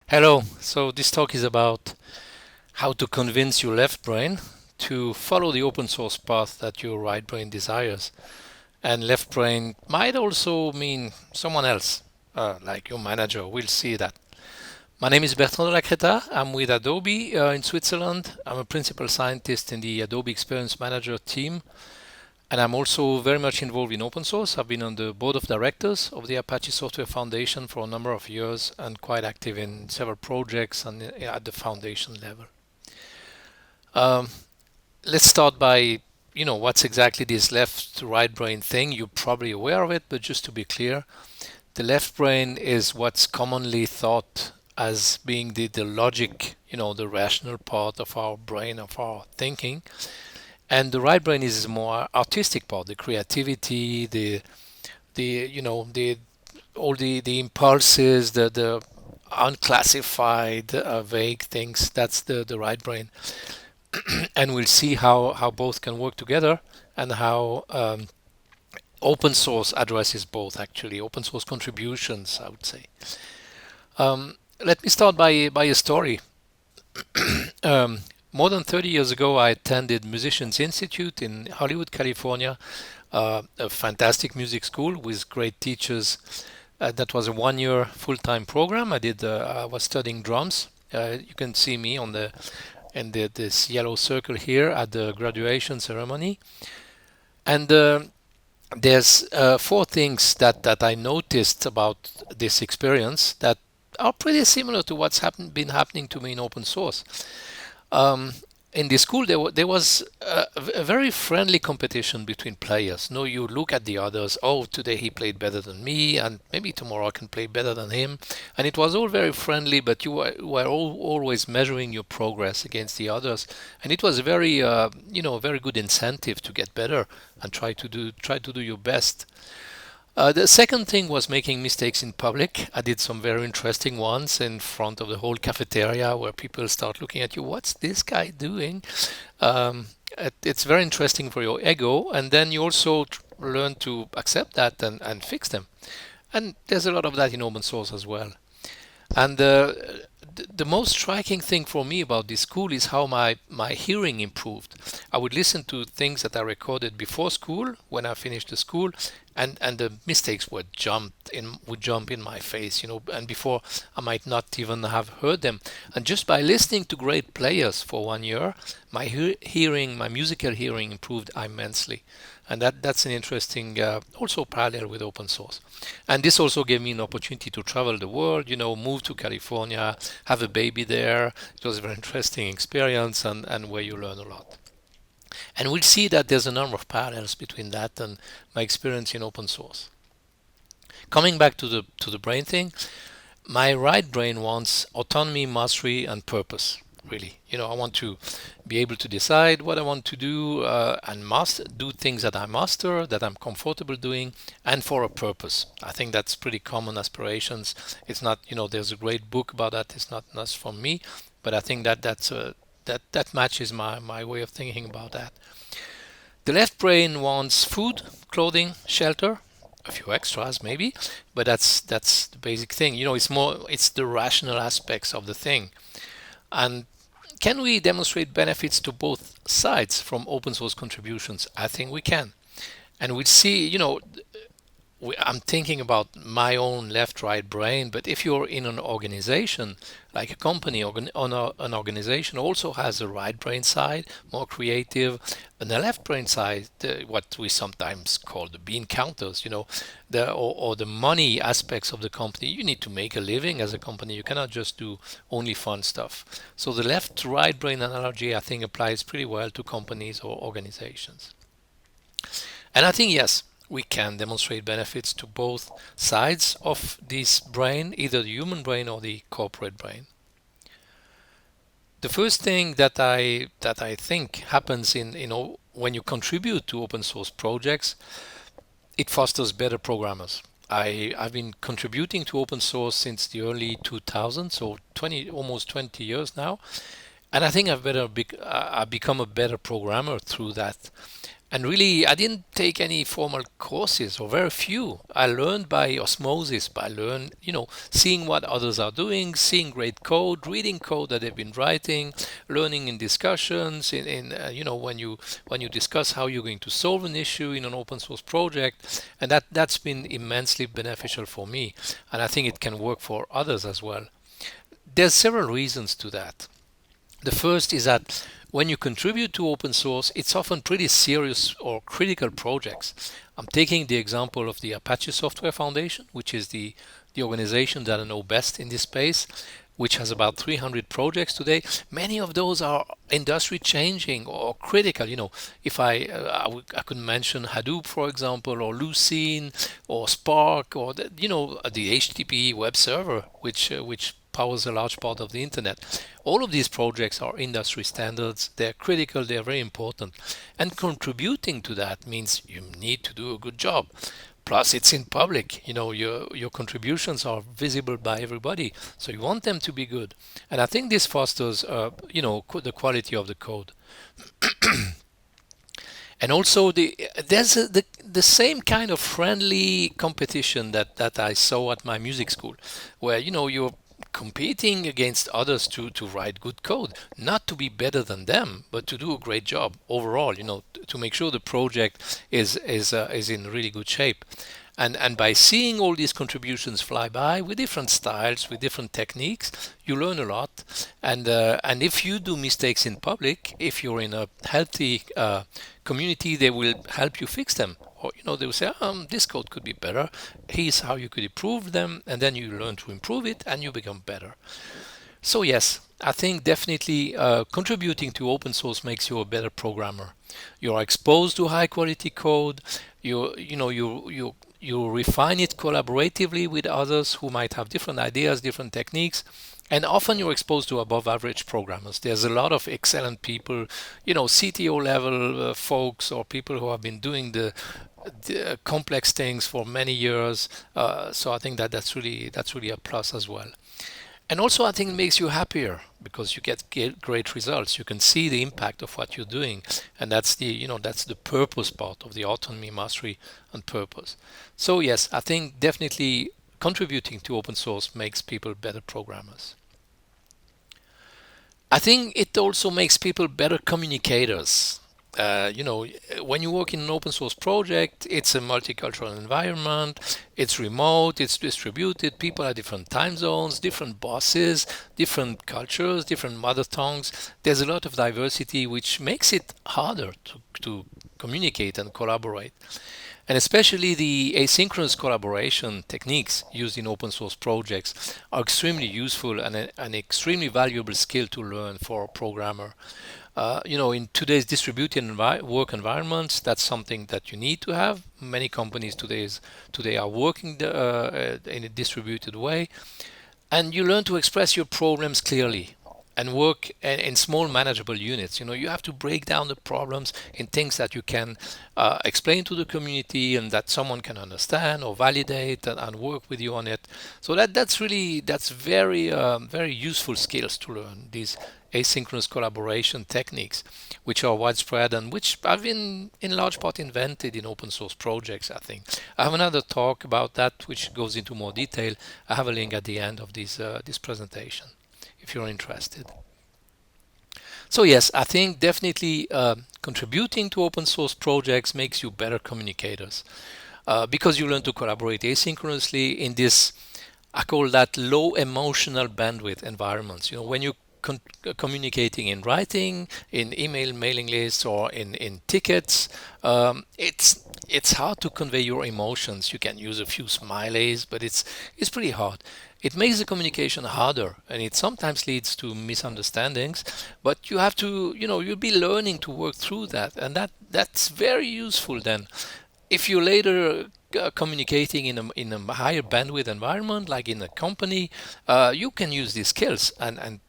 Hello. So this talk is about how to convince your left brain to follow the open source path that your right brain desires. And left brain might also mean someone else, like your manager. We'll see that. My name is Bertrand de la Creta. I'm with Adobe in Switzerland. I'm a principal scientist in the Adobe Experience Manager team. And I'm also very much involved in open source. I've been on the board of directors of the Apache Software Foundation for a number of years and quite active in several projects and at the foundation level. Um, let's start by, what's exactly this left to right brain thing. You're probably aware of it, but just to be clear, the left brain is what's commonly thought as being the logic, the rational part of our brain, of our thinking. And the right brain is more artistic part, the creativity, the all the impulses, the unclassified, vague things. That's the right brain, and we'll see how both can work together and how open source addresses both. Actually, open source contributions, I would say. Let me start by a story. Um, More than 30 years ago, I attended Musicians Institute in Hollywood, California, a fantastic music school with great teachers. That was a one-year full-time program. I was studying drums. You can see me on this yellow circle here at the graduation ceremony. And there's four things that I noticed about this experience that are pretty similar to been happening to me in open source. Um, in the school, there was a very friendly competition between players. No, you look at the others. Oh, today he played better than me, and maybe tomorrow I can play better than him. And it was all very friendly, but you were always measuring your progress against the others. And it was very good incentive to get better and try to do your best. The second thing was making mistakes in public. I did some very interesting ones in front of the whole cafeteria where people start looking at you. What's this guy doing? It's very interesting for your ego, and then you also learn to accept that and fix them. And there's a lot of that in open source as well. And the most striking thing for me about this school is how my hearing improved. I would listen to things that I recorded before school when I finished the school, and the mistakes would jump in my face, and before I might not even have heard them. And just by listening to great players for one year, my musical hearing improved immensely. And that's an interesting also parallel with open source. And this also gave me an opportunity to travel the world, move to California, have a baby there. It was a very interesting experience and where you learn a lot. And we'll see that there's a number of parallels between that and my experience in open source. Coming back to the brain thing, my right brain wants autonomy, mastery, and purpose. Really, I want to be able to decide what I want to do and must do things that I master, that I'm comfortable doing, and for a purpose. I think that's pretty common aspirations. It's not, there's a great book about that. It's not from me, but I think that matches my way of thinking about that. The left brain wants food, clothing, shelter, a few extras maybe, but that's the basic thing. It's the rational aspects of the thing. And can we demonstrate benefits to both sides from open source contributions? I think we can. And we'll see, I'm thinking about my own left-right brain, but if you're in an organization, like a company, an organization also has a right brain side, more creative, and the left brain side, what we sometimes call the bean counters, or the money aspects of the company. You need to make a living as a company. You cannot just do only fun stuff. So the left-right brain analogy, I think, applies pretty well to companies or organizations. And I think, yes, we can demonstrate benefits to both sides of this brain, either the human brain or the corporate brain. The first thing that I think happens when you contribute to open source projects, it fosters better programmers. I've been contributing to open source since the early 2000s, so almost 20 years now, and I think I've become a better programmer through that. And really, I didn't take any formal courses or very few. I learned by osmosis, by seeing what others are doing, seeing great code, reading code that they've been writing, learning in discussions, when you discuss how you're going to solve an issue in an open source project, and that's been immensely beneficial for me, and I think it can work for others as well. There's several reasons to that. The first is that when you contribute to open source, it's often pretty serious or critical projects. I'm taking the example of the Apache Software Foundation, which is the organization that I know best in this space, which has about 300 projects today. Many of those are industry changing or critical. If I could mention Hadoop, for example, or Lucene, or Spark, or the HTTP web server, which powers a large part of the internet. All of these projects are industry standards. They're critical. They're very important. And contributing to that means you need to do a good job. Plus, it's in public. Your contributions are visible by everybody, so you want them to be good. And I think this fosters, the quality of the code. And also, there's the same kind of friendly competition that I saw at my music school, where you're competing against others to write good code, not to be better than them, but to do a great job overall. To make sure the project is in really good shape. And by seeing all these contributions fly by with different styles, with different techniques, you learn a lot. And if you do mistakes in public, if you're in a healthy community, they will help you fix them. Or they will say, this code could be better. Here's how you could improve them, and then you learn to improve it, and you become better. So yes, I think definitely contributing to open source makes you a better programmer. You are exposed to high quality code. You refine it collaboratively with others who might have different ideas, different techniques, and often you're exposed to above average programmers. There's a lot of excellent people, CTO level folks, or people who have been doing the complex things for many years. So I think that's really a plus as well. And also, I think it makes you happier because you get great results. You can see the impact of what you're doing, and that's the purpose part of the autonomy, mastery, and purpose. So yes, I think definitely contributing to open source makes people better programmers. I think it also makes people better communicators. When you work in an open source project, it's a multicultural environment, it's remote, it's distributed, people are different time zones, different bosses, different cultures, different mother tongues. There's a lot of diversity, which makes it harder to communicate and collaborate. And especially the asynchronous collaboration techniques used in open source projects are extremely useful and an extremely valuable skill to learn for a programmer. In today's distributed work environments, that's something that you need to have. Many companies today are working in a distributed way, and you learn to express your problems clearly and work in small manageable units. You have to break down the problems in things that you can explain to the community and that someone can understand or validate and work with you on it. So that's very useful skills to learn, these asynchronous collaboration techniques, which are widespread and which have been in large part invented in open source projects, I think. I have another talk about that which goes into more detail. I have a link at the end of this presentation if you're interested. So yes, I think definitely contributing to open source projects makes you better communicators because you learn to collaborate asynchronously in this, I call that low emotional bandwidth environments. When you communicating in writing, in email mailing lists, or in tickets, it's hard to convey your emotions. You can use a few smileys, but it's pretty hard. It makes the communication harder, and it sometimes leads to misunderstandings. But you have to, you'll be learning to work through that, and that's very useful then. If you later communicating in a higher bandwidth environment, like in a company, you can use these skills and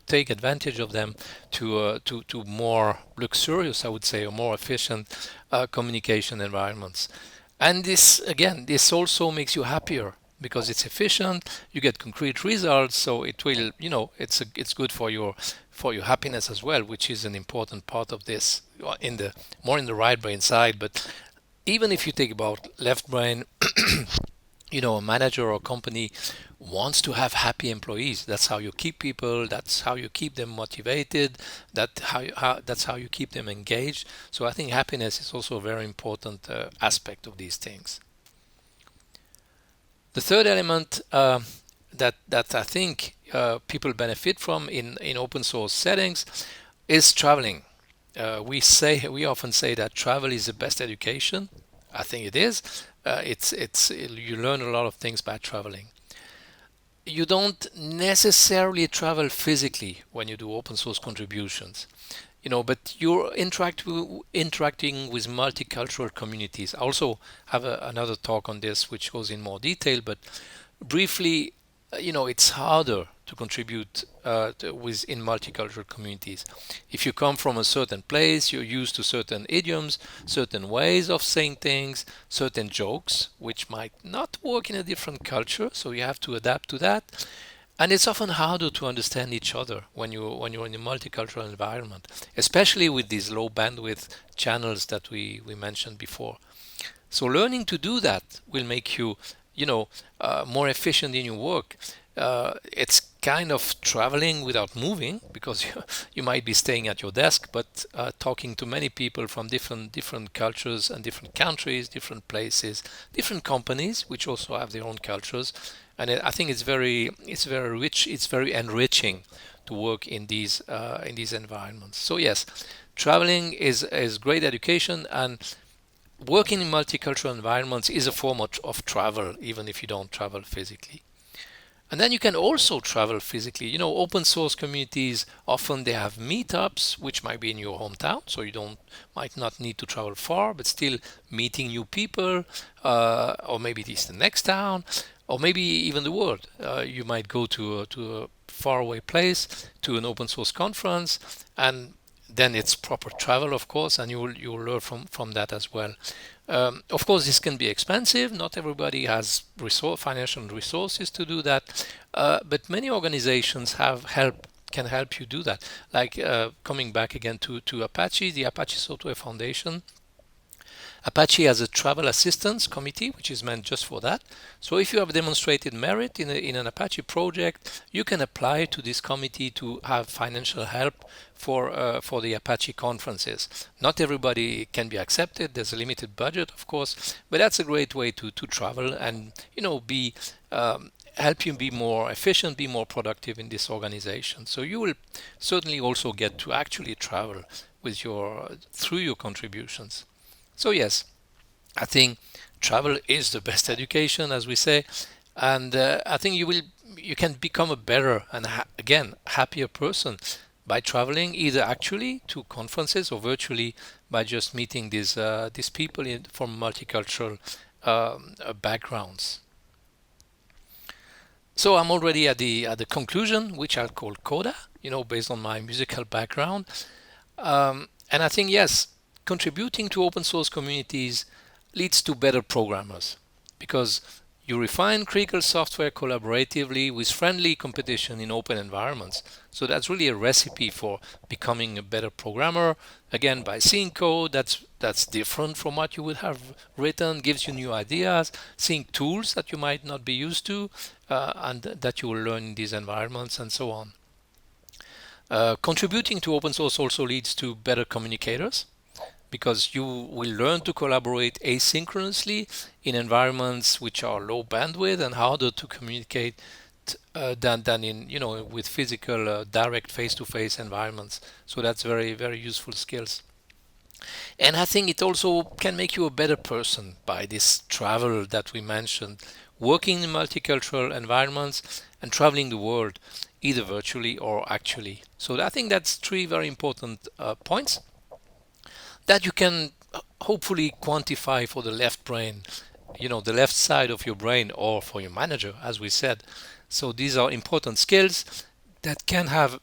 take advantage of them to more luxurious, I would say, or more efficient communication environments. And this also makes you happier because it's efficient. You get concrete results, so it will, it's good for your for your happiness as well, which is an important part of this in the more in the right brain side. But even if you think about left brain, a manager or company wants to have happy employees. That's how you keep people. That's how you keep them motivated. That's how you keep them engaged. So I think happiness is also a very important aspect of these things. The third element that I think people benefit from in open source settings is traveling. We often say that travel is the best education. I think it is. It's you learn a lot of things by traveling. You don't necessarily travel physically when you do open source contributions, but you're interacting with multicultural communities. I also have another talk on this which goes in more detail, but briefly, it's harder to contribute in multicultural communities. If you come from a certain place, you're used to certain idioms, certain ways of saying things, certain jokes, which might not work in a different culture, so you have to adapt to that. And it's often harder to understand each other when you're in a multicultural environment, especially with these low bandwidth channels that we mentioned before. So learning to do that will make you, more efficient in your work. It's kind of traveling without moving, because you might be staying at your desk, but talking to many people from different cultures and different countries, different places, different companies, which also have their own cultures. And I think it's very rich. It's very enriching to work in these environments. So yes, traveling is great education, and working in multicultural environments is a form of travel, even if you don't travel physically. And then you can also travel physically. Open source communities, often they have meetups, which might be in your hometown, so you might not need to travel far, but still meeting new people, or maybe it is the next town, or maybe even the world. You might go to a faraway place, to an open source conference, and then it's proper travel, of course, and you'll learn from that as well. Of course, this can be expensive. Not everybody has financial resources to do that, but many organizations can help you do that. Like coming back again to Apache, the Apache Software Foundation. Apache has a travel assistance committee, which is meant just for that. So if you have demonstrated merit in an Apache project, you can apply to this committee to have financial help for the Apache conferences. Not everybody can be accepted. There's a limited budget, of course, but that's a great way to travel and be help you be more efficient, be more productive in this organization. So you will certainly also get to actually travel through your contributions. So yes, I think travel is the best education, as we say, and I think you can become a better and again happier person by traveling, either actually to conferences or virtually by just meeting these people from multicultural backgrounds. So I'm already at the conclusion, which I'll call coda, based on my musical background, and I think yes, contributing to open source communities leads to better programmers, because you refine critical software collaboratively with friendly competition in open environments. So that's really a recipe for becoming a better programmer. Again, by seeing code that's different from what you would have written, gives you new ideas, seeing tools that you might not be used to, and that you will learn in these environments, and so on. Contributing to open source also leads to better communicators, because you will learn to collaborate asynchronously in environments which are low bandwidth and harder to communicate than in with physical direct face-to-face environments. So that's very, very useful skills. And I think it also can make you a better person by this travel that we mentioned, working in multicultural environments and traveling the world, either virtually or actually. So I think that's three very important points that you can hopefully quantify for the left brain, the left side of your brain, or for your manager, as we said. So these are important skills that can have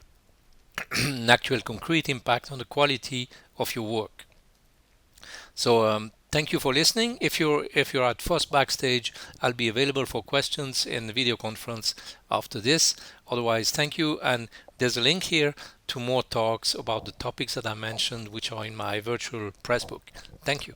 an actual concrete impact on the quality of your work. So thank you for listening. If you're at First Backstage, I'll be available for questions in the video conference after this. Otherwise, thank you, and There's a link here to more talks about the topics that I mentioned, which are in my virtual press book. Thank you.